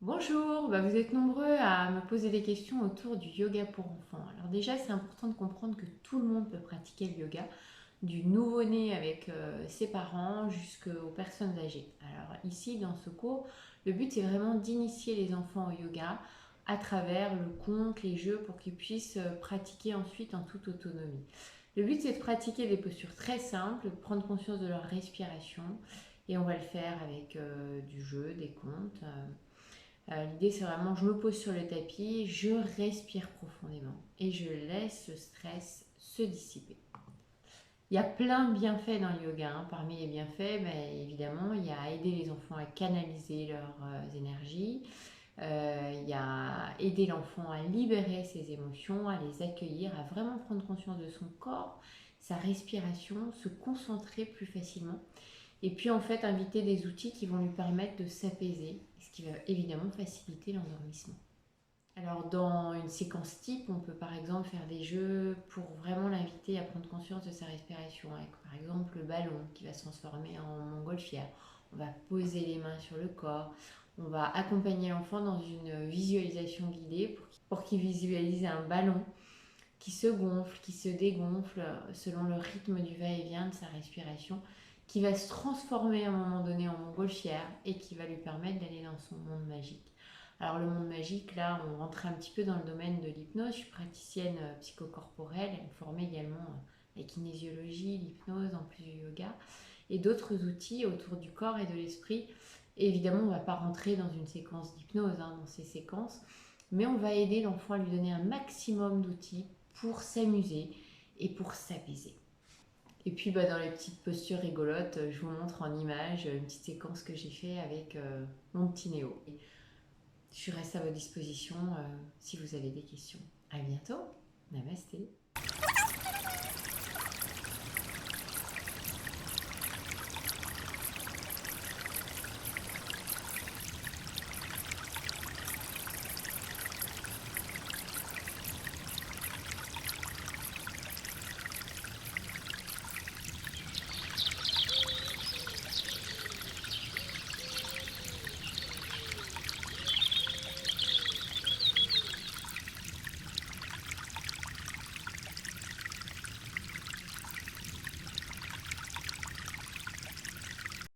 Bonjour, vous êtes nombreux à me poser des questions autour du yoga pour enfants. Alors déjà, c'est important de comprendre que tout le monde peut pratiquer le yoga, du nouveau-né avec ses parents jusqu'aux personnes âgées. Alors ici, dans ce cours, le but c'est vraiment d'initier les enfants au yoga à travers le conte, les jeux, pour qu'ils puissent pratiquer ensuite en toute autonomie. Le but c'est de pratiquer des postures très simples, de prendre conscience de leur respiration, et on va le faire avec du jeu, des contes. L'idée, c'est vraiment, je me pose sur le tapis, je respire profondément et je laisse le stress se dissiper. Il y a plein de bienfaits dans le yoga, hein. Parmi les bienfaits, évidemment, il y a aider les enfants à canaliser leurs énergies, il y a aider l'enfant à libérer ses émotions, à les accueillir, à vraiment prendre conscience de son corps, sa respiration, se concentrer plus facilement. Et puis en fait, inviter des outils qui vont lui permettre de s'apaiser, ce qui va évidemment faciliter l'endormissement. Alors dans une séquence type, on peut par exemple faire des jeux pour vraiment l'inviter à prendre conscience de sa respiration, avec par exemple le ballon qui va se transformer en montgolfière. On va poser les mains sur le corps, on va accompagner l'enfant dans une visualisation guidée pour qu'il visualise un ballon qui se gonfle, qui se dégonfle selon le rythme du va-et-vient de sa respiration, qui va se transformer à un moment donné en montgolfière et qui va lui permettre d'aller dans son monde magique. Alors le monde magique, là, on rentre un petit peu dans le domaine de l'hypnose. Je suis praticienne psychocorporelle, formée également la kinésiologie, l'hypnose, en plus du yoga, et d'autres outils autour du corps et de l'esprit. Et évidemment, on ne va pas rentrer dans une séquence d'hypnose, dans ces séquences, mais on va aider l'enfant à lui donner un maximum d'outils pour s'amuser et pour s'apaiser. Et puis dans les petites postures rigolotes, je vous montre en image une petite séquence que j'ai fait avec mon petit Néo. Je reste à votre disposition si vous avez des questions. À bientôt. Namasté.